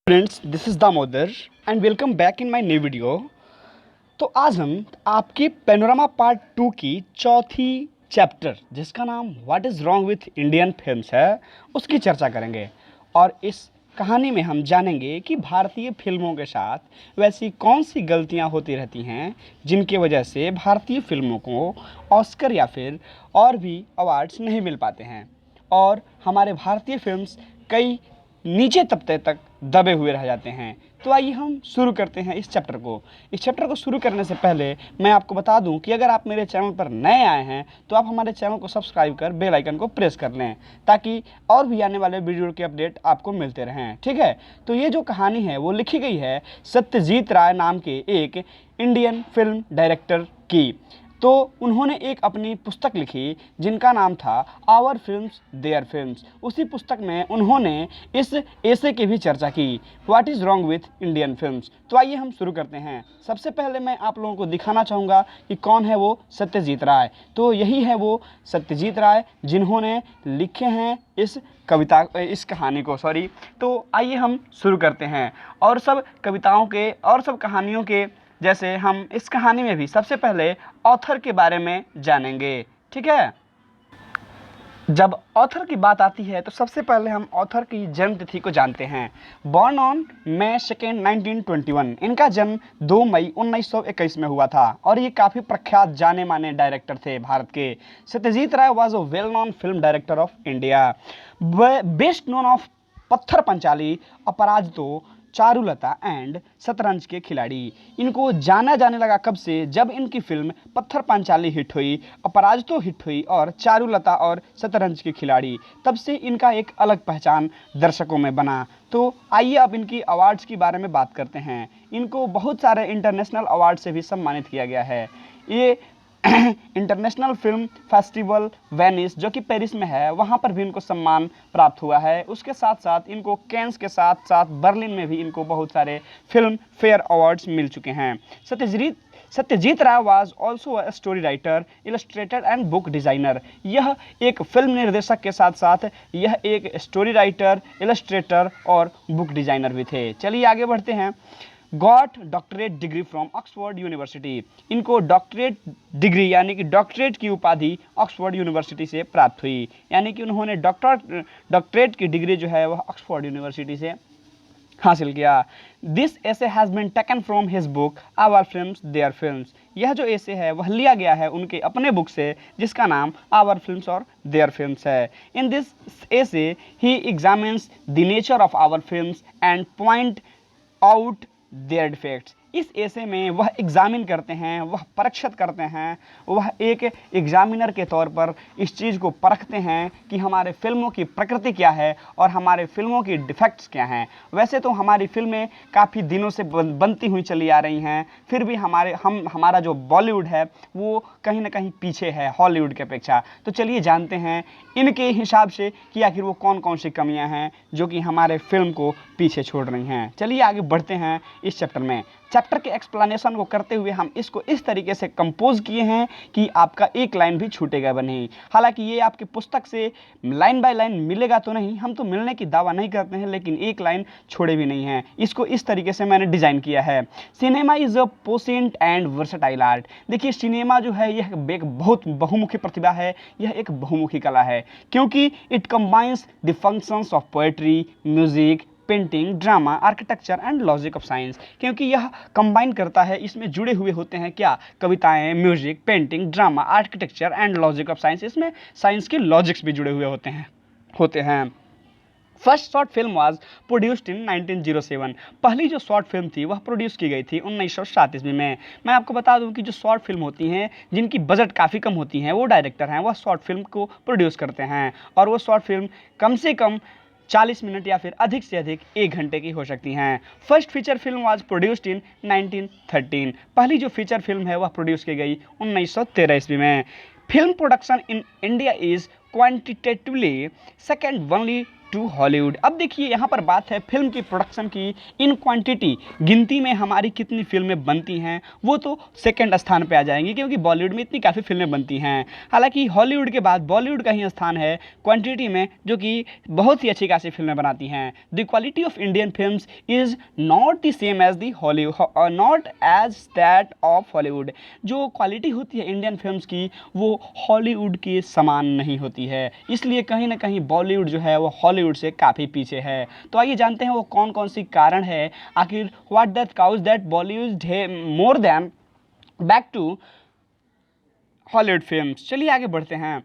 Friends, this is Damodar and welcome back in my new video. तो आज हम आपकी पेनोरामा पार्ट 2 की चौथी चैप्टर जिसका नाम what is wrong with Indian films है उसकी चर्चा करेंगे। और इस कहानी में हम जानेंगे कि भारतीय फिल्मों के साथ वैसी कौन सी गलतियां होती रहती हैं जिनकी वजह से भारतीय फिल्मों को ऑस्कर या फिर और भी अवार्ड्स नहीं मिल पाते हैं और हमारे भारतीय फिल्म्स कई नीचे तबके तक दबे हुए रह जाते हैं। तो आइए हम शुरू करते हैं इस चैप्टर को। इस चैप्टर को शुरू करने से पहले मैं आपको बता दूं कि अगर आप मेरे चैनल पर नए आए हैं तो आप हमारे चैनल को सब्सक्राइब कर बेल आइकन को प्रेस कर लें ताकि और भी आने वाले वीडियो के अपडेट आपको मिलते रहें। ठीक है, तो ये जो कहानी है वो लिखी गई है सत्यजीत राय नाम के एक इंडियन फिल्म डायरेक्टर की। तो उन्होंने एक अपनी पुस्तक लिखी जिनका नाम था आवर फिल्म्स देयर फिल्म्स। उसी पुस्तक में उन्होंने इस ऐसे की भी चर्चा की, what is wrong with Indian films. तो आइए हम शुरू करते हैं। सबसे पहले मैं आप लोगों को दिखाना चाहूँगा कि कौन है वो सत्यजीत राय। तो यही है वो सत्यजीत राय जिन्होंने लिखे हैं इस कहानी को। तो आइए हम शुरू करते हैं। और सब कविताओं के और सब कहानियों के जैसे हम इस कहानी में भी सबसे पहले ऑथर के बारे में जानेंगे। ठीक है, जब ऑथर की बात आती है तो सबसे पहले हम ऑथर की जन्म तिथि को जानते हैं। Born on May 2, 1921। इनका जन्म 2 मई 1921 में हुआ था और ये काफ़ी प्रख्यात जाने माने डायरेक्टर थे भारत के। Satyajit Ray was a well known film director of India. Best known of Pather Panchali, Aparajito, Charulata and शतरंज के खिलाड़ी। इनको जाना जाने लगा कब से, जब इनकी फिल्म पत्थर पांचाली हिट हुई, अपराजितो हिट हुई और चारुलता और शतरंज के खिलाड़ी, तब से इनका एक अलग पहचान दर्शकों में बना। तो आइए अब इनकी अवार्ड्स के बारे में बात करते हैं। इनको बहुत सारे इंटरनेशनल अवार्ड से भी सम्मानित किया गया है। ये इंटरनेशनल फिल्म फेस्टिवल वेनिस जो कि पेरिस में है वहाँ पर भी इनको सम्मान प्राप्त हुआ है। उसके साथ साथ इनको कैंस के साथ साथ बर्लिन में भी इनको बहुत सारे फिल्म फेयर अवार्ड्स मिल चुके हैं। Satyajit Ray was also a story writer, illustrator and book designer. यह एक फिल्म निर्देशक के साथ साथ यह एक स्टोरी राइटर, इलस्ट्रेटर और बुक डिज़ाइनर भी थे। चलिए आगे बढ़ते हैं। Got doctorate degree from Oxford University. इनको डॉक्टरेट डिग्री यानी कि डॉक्टरेट की उपाधि ऑक्सफोर्ड यूनिवर्सिटी से प्राप्त हुई, यानी कि उन्होंने डॉक्टरेट की डिग्री जो है वह ऑक्सफोर्ड यूनिवर्सिटी से हासिल किया। This essay has been taken from his book our films their films. यह जो ऐसे है वह लिया गया है उनके अपने बुक से जिसका नाम आवर फिल्म्स और देयर फिल्म्स है। इन दिस ऐसे ही examines the nature of our films and point out their defects. इस ऐसे में वह एग्जामिन करते हैं, वह परीक्षित करते हैं, वह एक एग्जामिनर के तौर पर इस चीज़ को परखते हैं कि हमारे फिल्मों की प्रकृति क्या है और हमारे फिल्मों की डिफेक्ट्स क्या हैं। वैसे तो हमारी फिल्में काफ़ी दिनों से बनती हुई चली आ रही हैं, फिर भी हमारा जो बॉलीवुड है वो कहीं ना कहीं पीछे है हॉलीवुड की अपेक्षा। तो चलिए जानते हैं इनके हिसाब से कि आखिर वो कौन कौन सी कमियां हैं जो कि हमारे फिल्म को पीछे छोड़ रही हैं। चलिए आगे बढ़ते हैं इस चैप्टर में। चैप्टर के एक्सप्लेनेशन को करते हुए हम इसको इस तरीके से कंपोज किए हैं कि आपका एक लाइन भी छूटेगा नहीं। हालांकि ये आपकी पुस्तक से लाइन बाय लाइन मिलेगा तो नहीं, हम तो मिलने की दावा नहीं करते हैं, लेकिन एक लाइन छोड़े भी नहीं है। इसको इस तरीके से मैंने डिज़ाइन किया है। Cinema is a potent and versatile art. देखिए, सिनेमा जो है यह एक बहुत बहुमुखी प्रतिभा है, यह एक बहुमुखी कला है क्योंकि it combines the functions of poetry, music, painting, drama, architecture and logic of science. क्योंकि यह कंबाइन करता है, इसमें जुड़े हुए होते हैं क्या, कविताएं, music, painting, drama, architecture and logic of science. इसमें साइंस के लॉजिक्स भी जुड़े हुए होते हैं। First short film was produced in 1907। पहली जो शॉर्ट फिल्म थी वह प्रोड्यूस की गई थी 1907 ईस्वी में। मैं आपको बता दूं कि जो शॉर्ट फिल्म होती हैं जिनकी बजट काफ़ी कम होती हैं वो डायरेक्टर हैं, वह शॉर्ट फिल्म को प्रोड्यूस करते हैं और वो शॉर्ट फिल्म कम से कम 40 मिनट या फिर अधिक से अधिक 1 घंटे की हो सकती हैं। First feature film was produced in 1913। पहली जो फीचर फिल्म है वह प्रोड्यूस की गई 1913 ईस्वी में। Film production in India is quantitatively second only to Hollywood. अब देखिए यहाँ पर बात है फिल्म की प्रोडक्शन की। इन क्वांटिटी, गिनती में हमारी कितनी फिल्में बनती हैं वो तो सेकंड स्थान पे आ जाएंगी, क्योंकि बॉलीवुड में इतनी काफ़ी फिल्में बनती हैं। हालांकि हॉलीवुड के बाद बॉलीवुड का ही स्थान है क्वांटिटी में, जो कि बहुत ही अच्छी खासी फिल्में बनाती हैं। The quality of Indian films is not the same as the Hollywood, not as that of Hollywood. जो क्वालिटी होती है इंडियन फिल्म्स की वो हॉलीवुड के समान नहीं होती है, इसलिए कहीं ना कहीं बॉलीवुड जो है वो हॉलीवुड से काफ़ी पीछे है। तो आइए जानते हैं वो कौन कौन सी कारण है, आखिर what that cause that Bollywood more than back to Hollywood films. चलिए आगे बढ़ते हैं।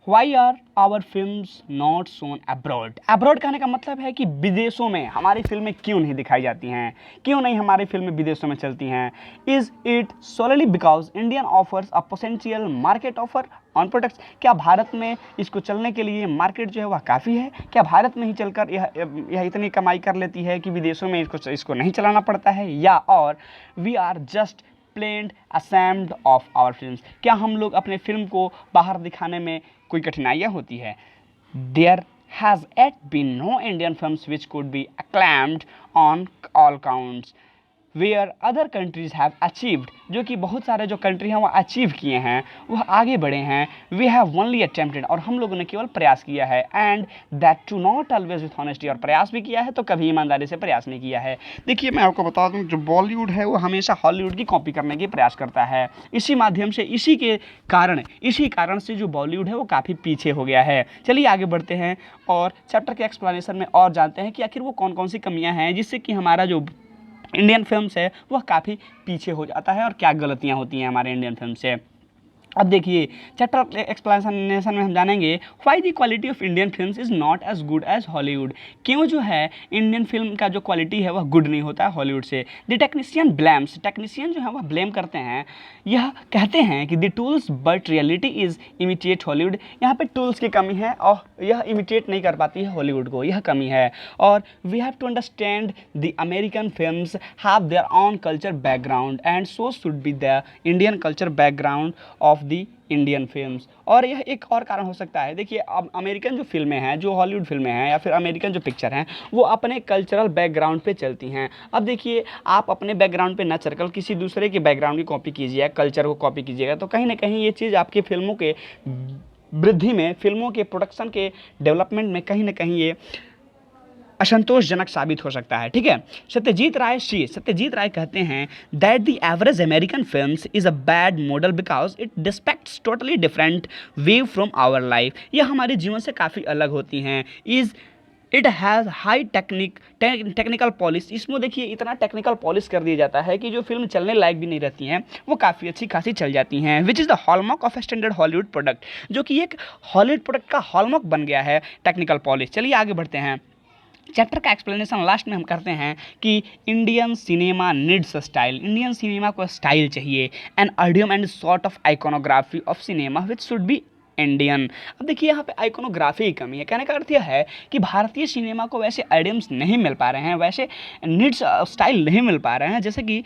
Why are our films not shown abroad. Abroad कहने का मतलब है कि विदेशों में हमारी फिल्में क्यों नहीं दिखाई जाती हैं, क्यों नहीं हमारी फिल्में विदेशों में चलती हैं। Is it solely because Indian offers a potential market offer on products. क्या भारत में इसको चलने के लिए मार्केट जो है वह काफ़ी है? क्या भारत में ही चलकर यह इतनी कमाई कर लेती है कि विदेशों में इसको नहीं चलाना पड़ता है? या और we are just plain ashamed of our films. क्या हम लोग अपने फिल्म को बाहर दिखाने में कोई कठिनाइयाँ होती है? There has yet been no Indian films which could be acclaimed on all counts where other countries have achieved. जो कि बहुत सारे जो कंट्री हैं वो अचीव किए हैं, वह आगे बढ़े हैं। वी हैव ओनली अटेम्प्टेड, और हम लोगों ने केवल प्रयास किया है। And that too not always with honesty, और प्रयास भी किया है तो कभी ईमानदारी से प्रयास नहीं किया है। देखिए मैं आपको बता दूं, जो बॉलीवुड है वो हमेशा हॉलीवुड की कॉपी करने की प्रयास करता है। इसी माध्यम से, इसी कारण से जो बॉलीवुड है वो काफ़ी पीछे हो गया है। चलिए आगे बढ़ते हैं और चैप्टर के एक्सप्लेनेशन में और जानते हैं कि आखिर वो कौन कौन सी कमियाँ हैं जिससे कि हमारा जो इंडियन फिल्म्स है वह काफ़ी पीछे हो जाता है, और क्या गलतियाँ होती हैं हमारे इंडियन फिल्म से। अब देखिए चैप्टर एक्सप्लेनेशन में हम जानेंगे why the quality of Indian films is not as good as Hollywood. क्यों जो है इंडियन फिल्म का जो क्वालिटी है वह गुड नहीं होता है हॉलीवुड से। द टेक्नीशियन ब्लेम्स, टेक्नीशियन जो है वह ब्लेम करते हैं, यह कहते हैं कि the tools but reality is imitate Hollywood. यहाँ पे टूल्स की कमी है और यह इमिटेट नहीं कर पाती है हॉलीवुड को, यह कमी है। और we have to understand the American films have their own culture background and so should be the Indian culture background of the Indian films. और यह एक और कारण हो सकता है। देखिए अब अमेरिकन जो फिल्में हैं, जो हॉलीवुड फिल्में हैं या फिर अमेरिकन जो पिक्चर हैं, वो अपने कल्चरल बैकग्राउंड पे चलती हैं। अब देखिए आप अपने बैकग्राउंड पे न चलकर किसी दूसरे के बैकग्राउंड की कॉपी कीजिएगा, कल्चर को कॉपी कीजिएगा, तो कहीं ना कहीं ये चीज़ आपकी फिल्मों के वृद्धि में, फिल्मों के प्रोडक्शन के डेवलपमेंट में कहीं ना कहीं ये असंतोषजनक साबित हो सकता है। ठीक है, सत्यजीत राय कहते हैं that the average American films is a bad model because it depicts totally different way from our life. यह हमारे जीवन से काफ़ी अलग होती हैं। It has high technical polish. इसमें देखिए इतना टेक्निकल पॉलिश कर दिया जाता है कि जो फिल्म चलने लायक भी नहीं रहती हैं वो काफ़ी अच्छी खासी चल जाती हैं। Which is the hallmark of a standard Hollywood product, जो कि एक हॉलीवुड प्रोडक्ट का हॉलमार्क बन गया है टेक्निकल पॉलिश। चलिए आगे बढ़ते हैं। चैप्टर का एक्सप्लेनेशन लास्ट में हम करते हैं कि Indian cinema needs style. Indian cinema को स्टाइल चाहिए, an idiom and sort of iconography of cinema which should be Indian. अब देखिए यहाँ पे आइकोनोग्राफी की कमी है। कहने का अर्थ यह है कि भारतीय सिनेमा को वैसे आइडियम्स नहीं मिल पा रहे हैं, वैसे नीड्स स्टाइल नहीं मिल पा रहे हैं जैसे कि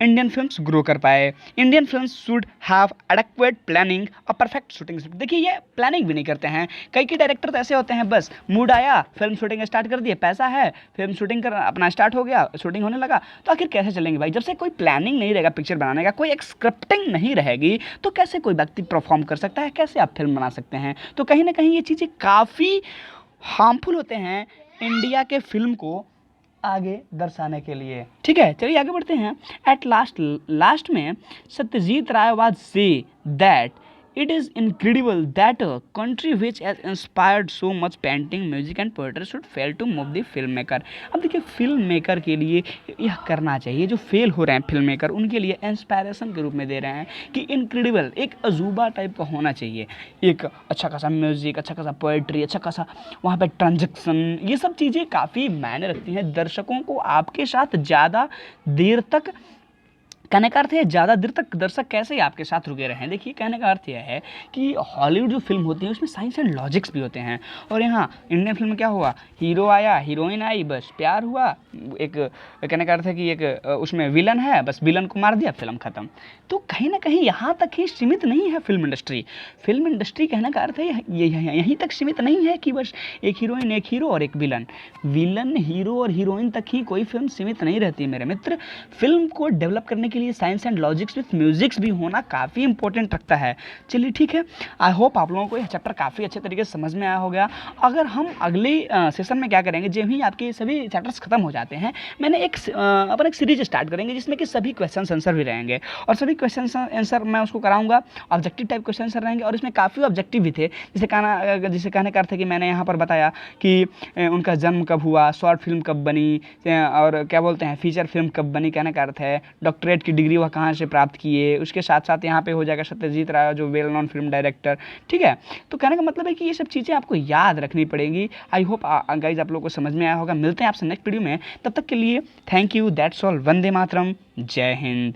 इंडियन फिल्म्स ग्रो कर पाए। Indian films should have adequate planning और परफेक्ट शूटिंग। देखिए ये प्लानिंग भी नहीं करते हैं। कई डायरेक्टर तो ऐसे होते हैं, बस मूड आया फिल्म शूटिंग स्टार्ट कर दिए, पैसा है फिल्म शूटिंग कर अपना स्टार्ट हो गया, शूटिंग होने लगा। तो आखिर कैसे चलेंगे भाई? जब से कोई प्लानिंग नहीं रहेगा पिक्चर बनाने का, कोई एक स्क्रिप्टिंग नहीं रहेगी, तो कैसे कोई व्यक्ति परफॉर्म कर सकता है, कैसे आप फिल्म बना सकते हैं? तो कहीं ना कहीं ये चीज़ें काफ़ी हार्मफुल होते हैं इंडिया के फिल्म को आगे दर्शाने के लिए। ठीक है, चलिए आगे बढ़ते हैं। एट लास्ट में Satyajit Ray was say that it is incredible that a country which has inspired so much painting, music and poetry should fail to move the film maker. अब देखिए फिल्म मेकर के लिए यह करना चाहिए, जो फेल हो रहे हैं फिल्म मेकर उनके लिए इंस्पायरेशन के रूप में दे रहे हैं कि इनक्रेडिबल, एक अजूबा टाइप का होना चाहिए। एक अच्छा खासा म्यूजिक, अच्छा खासा पोएट्री, अच्छा खासा वहाँ पे ट्रांजेक्शन, ये सब चीज़ें काफ़ी मायने रखती हैं। दर्शकों को आपके साथ ज़्यादा देर तक कहने का अर्थ है ज़्यादा देर तक दर्शक कैसे ही आपके साथ रुके रहें। देखिए कहने का अर्थ यह है कि हॉलीवुड जो फिल्म होती है उसमें साइंस एंड लॉजिक्स भी होते हैं, और यहाँ इंडियन फिल्म में क्या हुआ, हीरो आया, हीरोइन आई, बस प्यार हुआ, एक कहने का अर्थ है कि एक उसमें विलन है, बस विलन को मार दिया, फिल्म खत्म। तो कहीं ना कहीं यहाँ तक ही सीमित नहीं है फिल्म इंडस्ट्री। फिल्म इंडस्ट्री कहने का अर्थ है यहीं तक सीमित नहीं है कि बस एक हीरोइन, एक हीरो और एक विलन। विलन, हीरो और हीरोइन तक ही कोई फिल्म सीमित नहीं रहती मेरे मित्र। फिल्म को डेवलप करने के लिए science and logics with musics भी होना काफ़ी इंपॉर्टेंट रखता है। चलिए ठीक है, आई होप आप लोगों को यह चैप्टर काफ़ी अच्छे तरीके से समझ में आया होगा। अगर हम अगले सेशन में क्या करेंगे, जब ही आपके सभी चैप्टर्स खत्म हो जाते हैं, मैंने अपन एक सीरीज स्टार्ट करेंगे जिसमें कि सभी क्वेश्चन आंसर भी रहेंगे, और सभी क्वेश्चन आंसर मैं उसको कराऊंगा, ऑब्जेक्टिव टाइप क्वेश्चन आंसर रहेंगे, और इसमें काफ़ी ऑब्जेक्टिव भी थे। जिसे कहने का अर्थ है कि मैंने यहाँ पर बताया कि उनका जन्म कब हुआ, शॉर्ट फिल्म कब बनी, और क्या बोलते हैं फीचर फिल्म कब बनी, कहने का अर्थ है डॉक्टरेट की डिग्री वह कहाँ से प्राप्त किए। उसके साथ साथ यहाँ पे हो जाएगा सत्यजीत राय जो वेल नॉन फिल्म डायरेक्टर, ठीक है। तो कहने का मतलब है कि ये सब चीज़ें आपको याद रखनी पड़ेंगी। आई होप गाइज आप लोगों को समझ में आया होगा। मिलते हैं आपसे नेक्स्ट वीडियो में, तब तक के लिए thank you, that's all, Vande Mataram, जय हिंद।